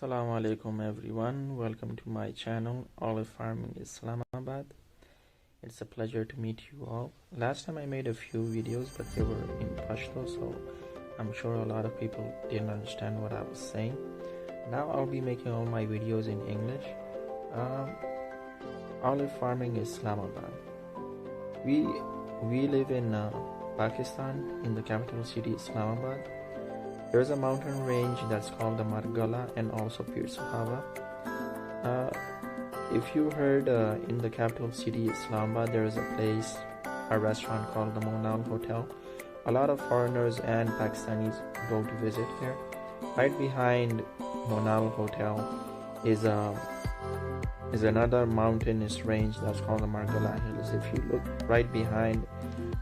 Assalamu alaikum everyone, welcome to my channel Olive Farming Islamabad. It's a pleasure to meet you all. Last time I made a few videos but they were in Pashto, so I'm sure a lot of people didn't understand what I was saying. Now I'll be making all my videos in English. Olive Farming Islamabad. We live in Pakistan, in the capital city Islamabad. There's a mountain range that's called the Margala and also Pir Suhava. If you heard in the capital city Islamabad, there is a place, a restaurant called the Monal Hotel. A lot of foreigners and Pakistanis go to visit here. Right behind Monal Hotel is another mountainous range that's called the Margala Hills. If you look right behind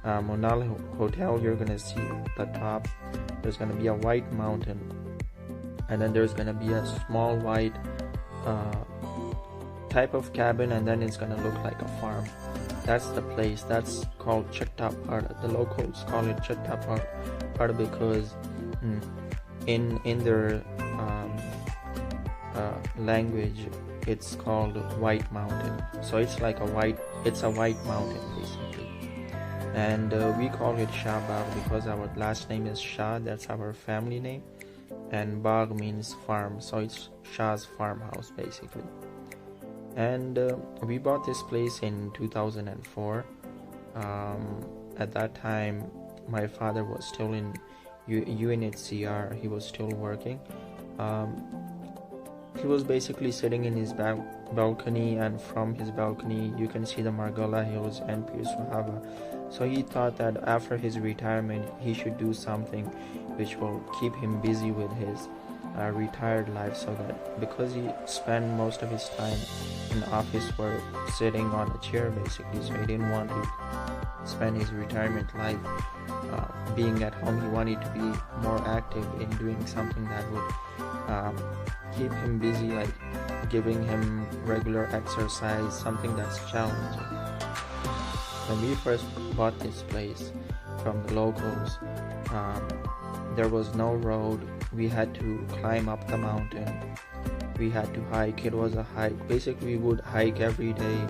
Monal Hotel, you're gonna see the top. There's gonna be a white mountain, and then there's gonna be a small white type of cabin, and then it's gonna look like a farm. That's the place. That's called Chatta Pada. The locals call it Chatta Pada because in their language it's called White Mountain. So it's a white mountain basically. And we call it Shah Bagh because our last name is Shah, that's our family name, and Bagh means farm, so it's Shah's farmhouse basically. And we bought this place in 2004. At that time my father was still in UNHCR, he was still working. He was basically sitting in his balcony, and from his balcony you can see the Margala Hills and Pir Suhava. So he thought that after his retirement he should do something which will keep him busy with his retired life, so that because he spent most of his time in office work sitting on a chair basically, so he didn't want to spend his retirement life being at home. He wanted to be more active in doing something that would keep him busy, like giving him regular exercise, something that's challenging. When we first bought this place from the locals, there was no road. We had to climb up the mountain. We had to hike. It was a hike. Basically, we would hike every day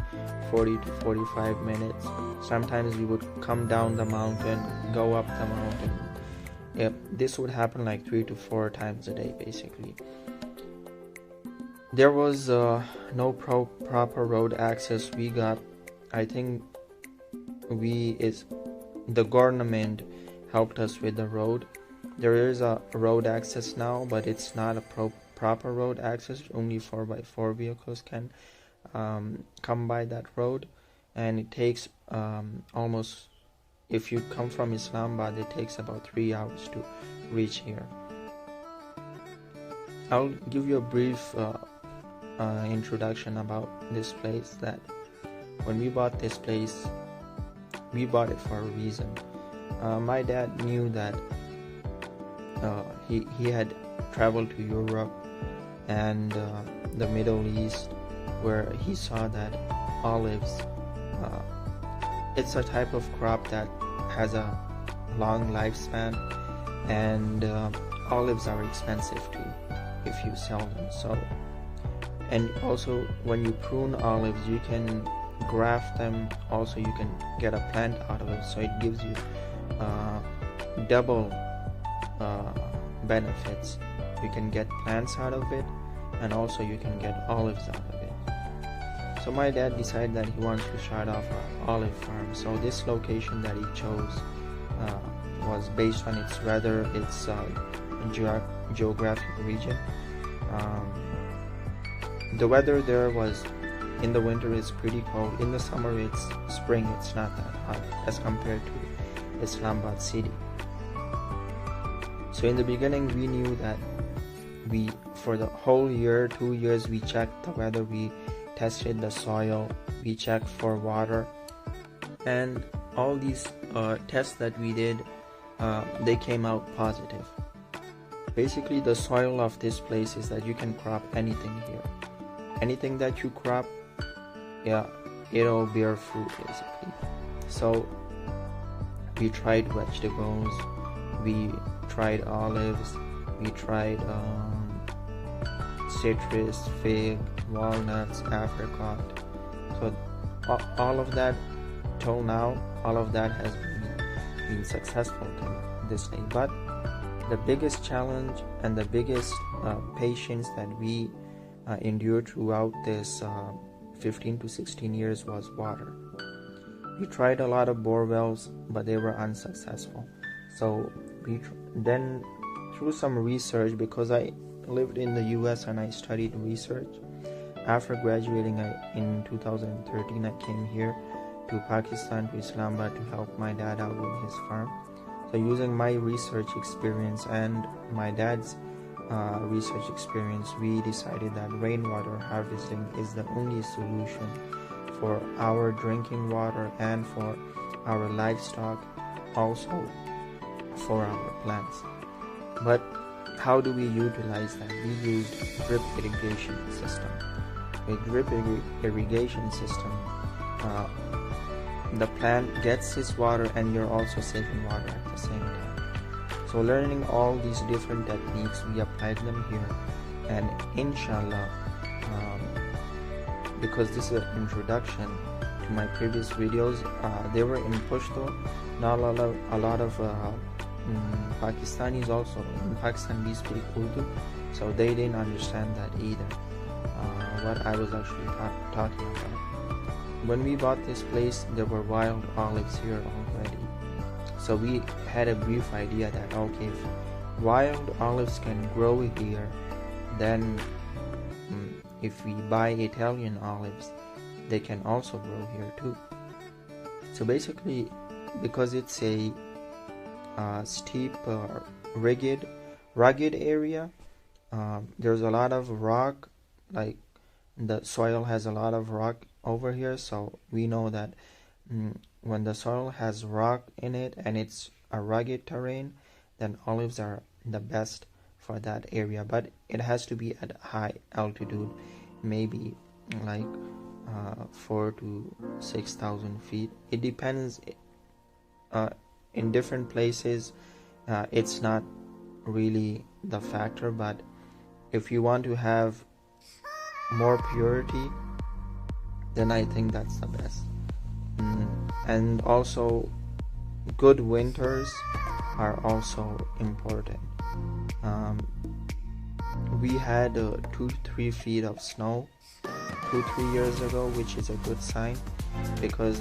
40 to 45 minutes. Sometimes we would come down the mountain, go up the mountain. This would happen like 3 to 4 times a day basically. There was no proper road access. We got, I think the government helped us with the road. There is a road access now, but it's not a proper road access. Only 4x4 vehicles can come by that road, and it takes almost, if you come from Islamabad, it takes about 3 hours to reach here. I'll give you a brief introduction about this place. That when we bought this place, we bought it for a reason. My dad knew that he had traveled to Europe and the Middle East, where he saw that olives, it's a type of crop that has a long lifespan, and olives are expensive too if you sell them. So, and also when you prune olives, you can graft them. Also you can get a plant out of it, so it gives you double benefits. You can get plants out of it, and also you can get olives out of it. So my dad decided that he wants to start off an olive farm. So this location that he chose was based on its weather, its geographic region. The weather there was, in the winter it's pretty cold. In the summer it's spring, it's not that hot as compared to Islamabad city. So in the beginning we knew that for the whole year, 2 years, we checked the weather, we tested the soil, we checked for water, and all these tests that we did, they came out positive. Basically the soil of this place is that you can crop anything here. Anything that you crop, it'll bear fruit basically. So we tried vegetables, we tried olives, we tried citrus, fig, walnuts, apricot. So all of that till now, all of that has been successful to this day. But the biggest challenge and the biggest patience that we endured throughout this 15 to 16 years was water. We tried a lot of bore wells, but they were unsuccessful. So then through some research, because I lived in the US and I studied research, after graduating in 2013, I came here to Pakistan, to Islamabad, to help my dad out with his farm. So using my research experience and my dad's research experience, we decided that rainwater harvesting is the only solution for our drinking water and for our livestock, also for our plants. But how do we utilize that? We used drip irrigation system. With drip irrigation system, the plant gets its water and you're also saving water at the same time. So learning all these different techniques, we applied them here, and inshallah, because this is an introduction to my previous videos, they were in Pashto. Not a lot of Pakistanis also in Pakistan we speak Urdu, so they didn't understand that either, what I was actually talking about. When we bought this place, there were wild olives here already. So we had a brief idea that okay, if wild olives can grow here, then if we buy Italian olives, they can also grow here too. So basically, because it's a steep, rugged area, there's a lot of rock, like the soil has a lot of rock over here. So we know that when the soil has rock in it and it's a rugged terrain, then olives are the best for that area. But it has to be at high altitude, maybe like 4,000 to 6,000 feet. It depends. In different places, it's not really the factor, but if you want to have more purity, then I think that's the best. And also good winters are also important. We had 2-3 feet of snow 2-3 years ago, which is a good sign, because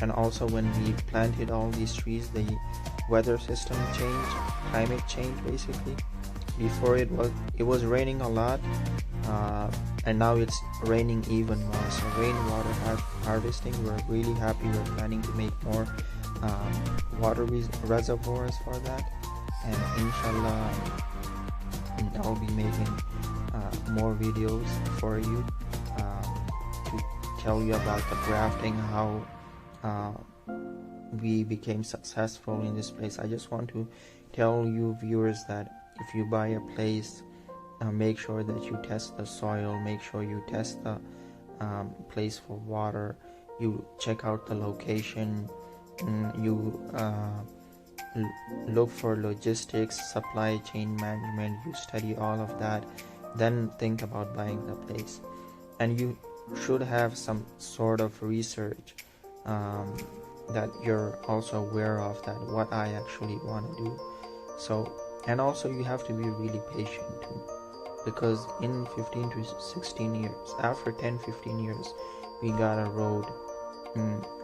and also when we planted all these trees, the weather system changed, climate change basically. Before it was raining a lot, and now it's raining even more. So rainwater harvesting, we're really happy. We're planning to make more water reservoirs for that, and inshallah I'll be making more videos for you to tell you about the grafting, how we became successful in this place. I just want to tell you viewers that if you buy a place, make sure that you test the soil, make sure you test the place for water, you check out the location, you look for logistics, supply chain management, you study all of that, then think about buying the place. And you should have some sort of research that you're also aware of, that what I actually want to do. So, and also you have to be really patient too, because in 15 to 16 years, after 10-15 years, we got a road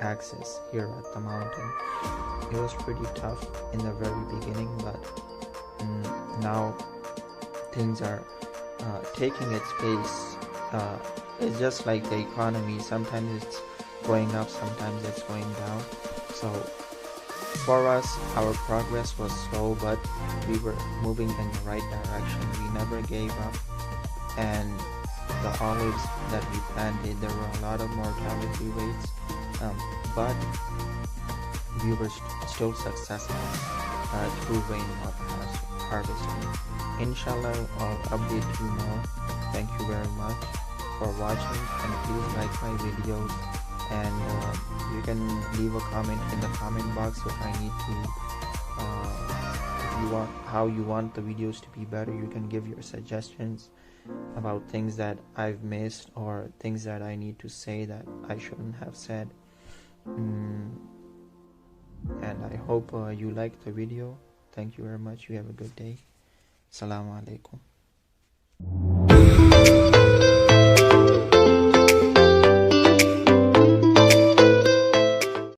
access here at the mountain. It was pretty tough in the very beginning, but now things are taking its pace. It's just like the economy, sometimes it's going up, sometimes it's going down. So for us, our progress was slow, but we were moving in the right direction. We never gave up, and the olives that we planted, there were a lot of mortality rates, but we were still successful through rainwater harvesting. Inshallah, I'll update you more. Thank you very much for watching, and please like my videos, and you can leave a comment in the comment box if I need to how you want the videos to be better. You can give your suggestions about things that I've missed or things that I need to say that I shouldn't have said. And I hope you liked the video. Thank you very much. You have a good day. Assalamu alaikum.